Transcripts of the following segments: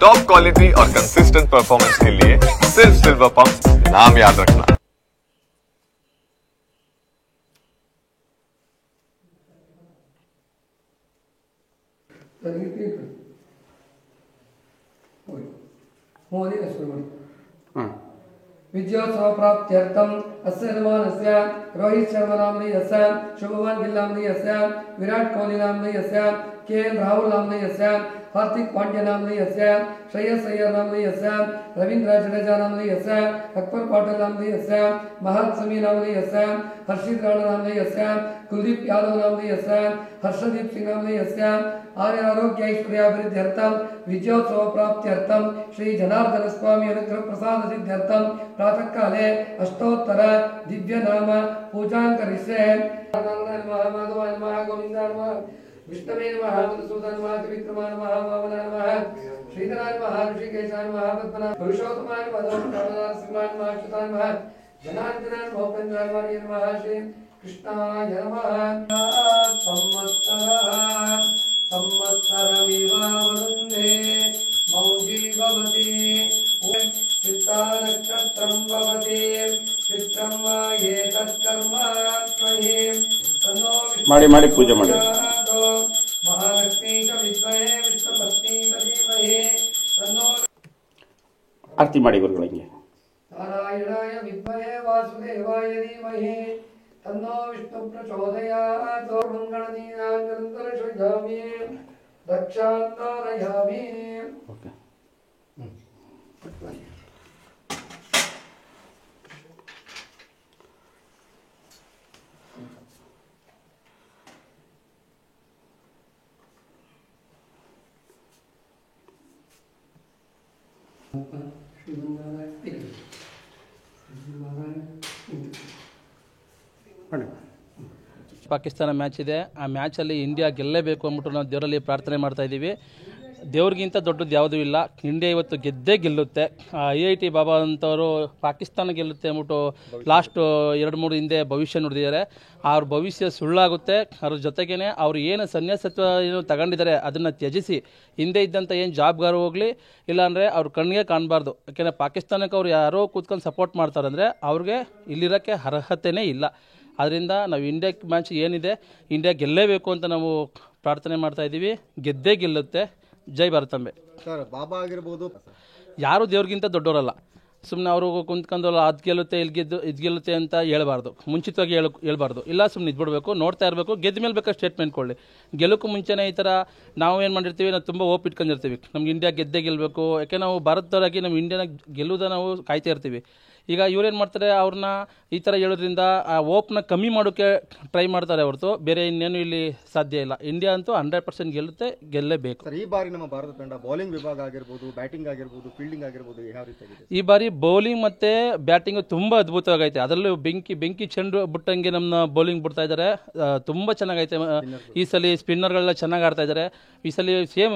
Top quality और consistent performance के लिए सिर्फ सिल्वर पंप नाम याद रखना। विजयोत्सव प्राप्त्यर्थम अस्य निर्माणस्य रोहित शर्मा नाम्नि यस्य शुभमन गिल नाम्नि यस्य विराट कोहली नाम्नि यस्य केएल राहुल नाम्नि यस्य हार्दिक पांड्या नाम्नि यस्य श्रेयस अय्यर नाम्नि यस्य रवींद्र जडेजा नाम्नि यस्य अकबर पटेल नाम्नि यस्य महत समी नाम्नि यस्य हर्षित राणा नाम्नि यस्य कुलदीप यादव नाम्नि यस्य हर्षदीप सिंह नाम्नि यस्य आरोग्य ऐश्वर्याभिवृद्ध्यर्थम विजयोत्सव प्राप्त्यर्थम श्री जनार्दन स्वामी अनुग्रह प्रसाद सिद्ध्यर्थम प्रातः काले अष्टोत्तर दिव्य नाम पूजा करिष्ये। माधवाय नमः, गोविंदाय नमः, विष्णवे नमः, मधुसूदनाय नमः, त्रिविक्रमाय नमः, वामनाय नमः, श्रीधराय नमः, ऋषिकेशाय नमः, पद्मनाभाय पुरुषोत्तमाय नमः, सिंहाय नमः, अच्युताय नमः, जनार्दनाय नमः, भूपेन्द्राय नमः, श्री कृष्णाय नमः। संवत्सरमिव वरुन्धे मौञ्जी भवति चित्ता नक्षत्रं भवति चित्रं एतत् कर्म ಮಾಡಿ ಪೂಜೆ ಮಾಡಿ महालक्ष्मी च विद्महे विष्णुपत्नी च धीमहि तन्नो ಆರತಿ ಮಾಡಿ ಗುರುಗಳಿಗೆ नारायणाय विद्महे वासुदेवाय धीमहि तन्नो विष्णु प्रचोदयात्। मंगलदीनां निरन्तरं श्रद्धामि रक्षान्तारयामि। ಓಕೆ ಪಾಕಿಸ್ತಾನ ಮ್ಯಾಚ್ ಇದೆ, ಆ ಮ್ಯಾಚಲ್ಲಿ ಇಂಡಿಯಾ ಗೆಲ್ಲಲೇಬೇಕು ಅಂದ್ಬಿಟ್ಟು ನಾವು ದೇವರಲ್ಲಿ ಪ್ರಾರ್ಥನೆ ಮಾಡ್ತಾ ಇದ್ದೀವಿ. ದೇವ್ರಿಗಿಂತ ದೊಡ್ಡದು ಯಾವುದೂ ಇಲ್ಲ. ಇಂಡಿಯಾ ಇವತ್ತು ಗೆದ್ದೇ ಗೆಲ್ಲುತ್ತೆ. IIT ಬಾಬಾ ಅಂತವರು ಪಾಕಿಸ್ತಾನ ಗೆಲ್ಲುತ್ತೆ ಅಂದ್ಬಿಟ್ಟು ಲಾಸ್ಟ್ 2-3 ಹಿಂದೆ ಭವಿಷ್ಯ ನುಡಿದಿದ್ದಾರೆ. ಅವ್ರ ಭವಿಷ್ಯ ಸುಳ್ಳಾಗುತ್ತೆ. ಅದ್ರ ಜೊತೆಗೇ ಅವ್ರು ಏನು ಸನ್ಯಾಸತ್ವ ಏನು ತಗೊಂಡಿದ್ದಾರೆ ಅದನ್ನು ತ್ಯಜಿಸಿ ಹಿಂದೆ ಇದ್ದಂಥ ಏನು ಜಾಬ್ಗಾರು ಹೋಗಲಿ, ಇಲ್ಲಾಂದರೆ ಅವ್ರ ಕಣ್ಣಿಗೆ ಕಾಣಬಾರ್ದು. ಯಾಕೆಂದರೆ ಪಾಕಿಸ್ತಾನಕ್ಕೆ ಅವ್ರು ಯಾರೋ ಕೂತ್ಕೊಂಡು ಸಪೋರ್ಟ್ ಮಾಡ್ತಾರಂದರೆ ಅವ್ರಿಗೆ ಇಲ್ಲಿರೋಕ್ಕೆ ಅರ್ಹತೆಯೇ ಇಲ್ಲ. ಆದ್ದರಿಂದ ನಾವು ಇಂಡಿಯಾ ಮ್ಯಾಚ್ ಏನಿದೆ ಇಂಡಿಯಾ ಗೆಲ್ಲೇಬೇಕು ಅಂತ ನಾವು ಪ್ರಾರ್ಥನೆ ಮಾಡ್ತಾ ಇದ್ದೀವಿ. ಗೆದ್ದೇ ಗೆಲ್ಲುತ್ತೆ. ಜೈ ಭಾರತಾಂಬೆ. ಸರ್, ಬಾಬಾ ಆಗಿರ್ಬೋದು, ಯಾರು ದೇವ್ರಿಗಿಂತ ದೊಡ್ಡವರಲ್ಲ. ಸುಮ್ಮನೆ ಅವರು ಕುಂತ್ಕೊಂಡು ಅದು ಗೆಲ್ಲುತ್ತೆ ಇದು ಗೆಲ್ಲುತ್ತೆ ಅಂತ ಹೇಳ್ಬಾರ್ದು. ಮುಂಚಿತವಾಗಿ ಹೇಳ್ಬಾರ್ದು. ಇಲ್ಲ ಸುಮ್ಮನೆ ಇದ್ಬಿಡ್ಬೇಕು, ನೋಡ್ತಾ ಇರಬೇಕು. ಗೆದ್ದ ಮೇಲೆ ಬೇಕಾದ್ರೆ ಸ್ಟೇಟ್ಮೆಂಟ್ ಕೊಡಲಿ. ಗೆಲ್ಲೋಕ್ಕೂ ಮುಂಚೆನೇ ಈ ಥರ ನಾವು ಏನು ಮಾಡಿರ್ತೀವಿ, ನಾವು ತುಂಬ ಹೋಪ್ ಇಟ್ಕೊಂಡಿರ್ತೀವಿ ನಮ್ಗೆ ಇಂಡಿಯಾ ಗೆದ್ದೇ ಗೆಲ್ಲಬೇಕು. ಯಾಕೆ ನಾವು ಭಾರತದವರಾಗಿ ನಮ್ಮ ಇಂಡಿಯಾನ ಗೆಲ್ಲುವುದನ್ನು ನಾವು ಕಾಯ್ತಾ ಇರ್ತೀವಿ. ಈಗ ಇವ್ರೇನು ಮಾಡ್ತಾರೆ, ಅವ್ರನ್ನ ಈ ಥರ ಹೇಳೋದ್ರಿಂದ ಆ ಹೋಪ್ನ ಕಮ್ಮಿ ಮಾಡೋಕ್ಕೆ ಟ್ರೈ ಮಾಡ್ತಾರೆ ಹೊರತು ಬೇರೆ ಇನ್ನೇನು ಇಲ್ಲಿ ಸಾಧ್ಯ ಇಲ್ಲ. ಇಂಡಿಯಾ ಅಂತೂ 100% ಗೆಲ್ಲುತ್ತೆ, ಗೆಲ್ಲೇಬೇಕು. ಸರ್, ಈ ಬಾರಿ ನಮ್ಮ ಭಾರತ ತಂಡ ಬೌಲಿಂಗ್ ವಿಭಾಗ ಆಗಿರ್ಬೋದು, ಬ್ಯಾಟಿಂಗ್ ಆಗಿರ್ಬೋದು, ಫೀಲ್ಡಿಂಗ್ ಆಗಿರ್ಬೋದು, ಯಾವ ರೀತಿ ಆಗಿದೆ? ಈ ಬಾರಿ ಬೌಲಿಂಗ್ ಮತ್ತು ಬ್ಯಾಟಿಂಗು ತುಂಬ ಅದ್ಭುತವಾಗೈತೆ. ಅದರಲ್ಲೂ ಬೆಂಕಿ ಚೆಂಡು ಬಿಟ್ಟಂಗೆ ನಮ್ಮ ಬೌಲಿಂಗ್ ಬಿಡ್ತಾ ಇದ್ದಾರೆ. ತುಂಬ ಚೆನ್ನಾಗೈತೆ. ಈ ಸಲ ಸ್ಪಿನ್ನರ್ಗಳೆಲ್ಲ ಚೆನ್ನಾಗಿ ಆಡ್ತಾ ಇದ್ದಾರೆ. ಈ ಸಲ ಸೇಮ್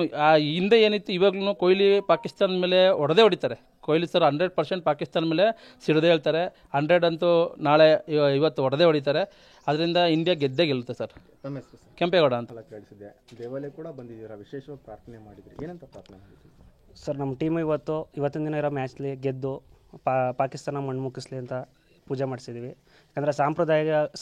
ಹಿಂದೆ ಏನಿತ್ತು ಇವಾಗ್ಲೂ ಕೊಹ್ಲಿ ಪಾಕಿಸ್ತಾನ ಮೇಲೆ ಹೊಡಿತಾರೆ. ಕೊಹ್ಲಿ ಸರ್ 100% ಪಾಕಿಸ್ತಾನ ಮೇಲೆ ಸಿಡದೆ ಹೇಳ್ತಾರೆ. 100 ಅಂತೂ ನಾಳೆ ಇವತ್ತು ಹೊಡಿತಾರೆ. ಅದರಿಂದ ಇಂಡಿಯಾ ಗೆದ್ದೇ ಗೆಲ್ಲುತ್ತೆ ಸರ್. ನಮ್ಮ ಹೆಸರು ಸರ್? ಕೆಂಪೇಗೌಡ ಅಂತ ಕೇಳಿಸಿದ್ದೆ. ದೇವಾಲಯ ಕೂಡ ಬಂದಿದ್ದೀರಾ, ವಿಶೇಷವಾಗಿ ಪ್ರಾರ್ಥನೆ ಮಾಡಿದ್ರಿ, ಏನಂತ ಪ್ರಾರ್ಥನೆ ಮಾಡಿದ್ರಿ? ಸರ್, ನಮ್ಮ ಟೀಮ್ ಇವತ್ತಿನ ದಿನ ಇರೋ ಮ್ಯಾಚ್ಲಿ ಗೆದ್ದು ಪಾಕಿಸ್ತಾನ ಮಣ್ಣು ಮುಕ್ಕಿಸ್ಲಿ ಅಂತ ಪೂಜೆ ಮಾಡಿಸಿದ್ದೀವಿ. ಯಾಕಂದರೆ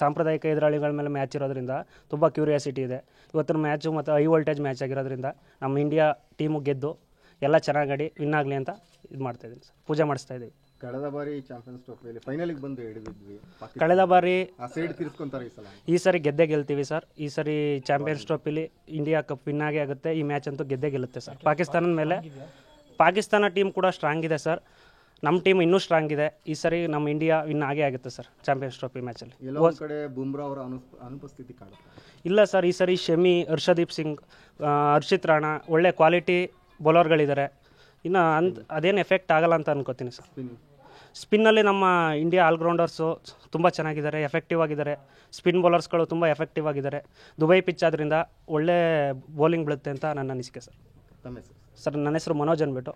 ಸಾಂಪ್ರದಾಯಿಕ ಎದುರಾಳಿಗಳ ಮೇಲೆ ಮ್ಯಾಚ್ ಇರೋದ್ರಿಂದ ತುಂಬ ಕ್ಯೂರಿಯಾಸಿಟಿ ಇದೆ. ಇವತ್ತಿನ ಮ್ಯಾಚು ಮತ್ತು ಹೈ ವೋಲ್ಟೇಜ್ ಮ್ಯಾಚ್ ಆಗಿರೋದ್ರಿಂದ ನಮ್ಮ ಇಂಡಿಯಾ ಟೀಮು ಗೆದ್ದು ಎಲ್ಲ ಚೆನ್ನಾಗಿ ಆಡಿ ವಿನ್ ಆಗಲಿ ಅಂತ ಇದು ಮಾಡ್ತಾಯಿದ್ದೀನಿ ಸರ್, ಪೂಜೆ ಮಾಡಿಸ್ತಾ ಇದ್ದೀವಿ. ಕಳೆದ ಬಾರಿ ಚಾಂಪಿಯನ್ಸ್ ಟ್ರೋಫಿಯಲ್ಲಿ ಫೈನಲಿಗೆ ಬಂದು ಹಿಡಿದಿದ್ವಿ. ಕಳೆದ ಬಾರಿ ಆ ಸೈಡ್ ತೀರಿಸ್ಕೊಂತಾರೆ ಈ ಸಲ. ಈ ಸರಿ ಗೆದ್ದೇ ಗೆಲ್ತೀವಿ ಸರ್. ಈ ಸರಿ ಚಾಂಪಿಯನ್ಸ್ ಟ್ರೋಫಿಲಿ ಇಂಡಿಯಾ ಕಪ್ ವಿನ್ ಆಗೇ ಆಗುತ್ತೆ. ಈ ಮ್ಯಾಚ್ ಅಂತೂ ಗೆದ್ದೇ ಗೆಲ್ಲುತ್ತೆ ಸರ್. ಪಾಕಿಸ್ತಾನದ ಮೇಲೆ ಪಾಕಿಸ್ತಾನ ಟೀಮ್ ಕೂಡ ಸ್ಟ್ರಾಂಗ್ ಇದೆ ಸರ್. ನಮ್ಮ ಟೀಮ್ ಇನ್ನೂ ಸ್ಟ್ರಾಂಗ್ ಇದೆ. ಈ ಸರಿ ನಮ್ಮ ಇಂಡಿಯಾ ವಿನ್ ಆಗೇ ಆಗುತ್ತೆ ಸರ್ ಚಾಂಪಿಯನ್ಸ್ ಟ್ರೋಫಿ ಮ್ಯಾಚಲ್ಲಿ. ಎಲ್ಲೋ ಕಡೆ ಬುಮ್ರಾ ಅವರ ಅನುಪಸ್ಥಿತಿ ಕಾಣುತ್ತೆ. ಇಲ್ಲ ಸರ್, ಈ ಸರಿ ಶಮಿ, ಹರ್ಷದೀಪ್ ಸಿಂಗ್, ಹರ್ಷಿತ್ ರಾಣಾ ಒಳ್ಳೆ ಕ್ವಾಲಿಟಿ ಬೌಲರ್ಗಳಿದ್ದಾರೆ. ಇನ್ನು ಅದೇನು ಎಫೆಕ್ಟ್ ಆಗಲ್ಲ ಅಂತ ಅನ್ಕೋತೀನಿ ಸರ್. ಸ್ಪಿನ್ನಲ್ಲಿ ನಮ್ಮ ಇಂಡಿಯಾ ಆಲ್ರೌಂಡರ್ಸು ತುಂಬ ಚೆನ್ನಾಗಿದ್ದಾರೆ, ಎಫೆಕ್ಟಿವ್ ಆಗಿದ್ದಾರೆ. ಸ್ಪಿನ್ ಬೌಲರ್ಸ್ಗಳು ತುಂಬ ಎಫೆಕ್ಟಿವ್ ಆಗಿದ್ದಾರೆ. ದುಬೈ ಪಿಚ್ ಆದ್ದರಿಂದ ಒಳ್ಳೆ ಬೌಲಿಂಗ್ ಬೀಳುತ್ತೆ ಅಂತ ನನ್ನ ಅನಿಸಿಕೆ ಸರ್. ತಮ್ಮ ಹೆಸರು? ಸರ್, ನನ್ನ ಹೆಸರು ಮನೋಜ್ ಅಂದ್ಬಿಟ್ಟು.